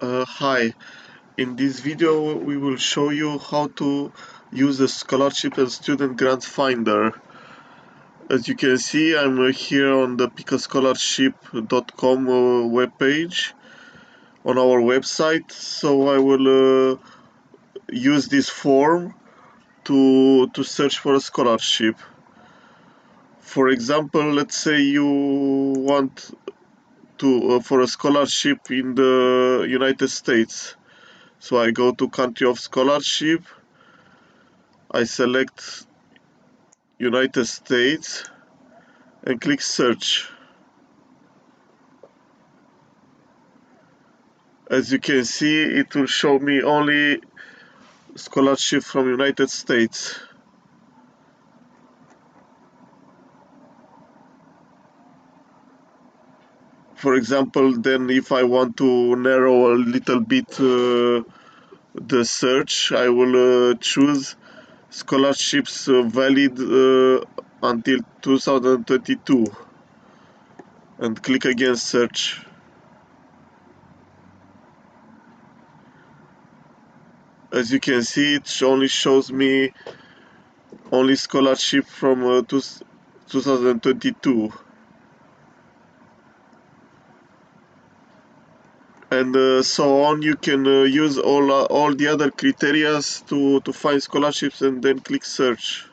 Hi, in this video we will show you how to use the Scholarship and Student Grant Finder. As you can see, I'm here on the picascholarship.com webpage on our website, so I will use this form to search for a scholarship. For example, let's say you want to for a scholarship in the United States. So I go to country of scholarship, I select United States and click search. As you can see, it will show me only scholarship from United States. For example, then if I want to narrow a little bit the search, I will choose scholarships valid until 2022 and click again search. As you can see, it only shows me only scholarship from 2022. And so on. You can use all the other criteria to find scholarships and then click search.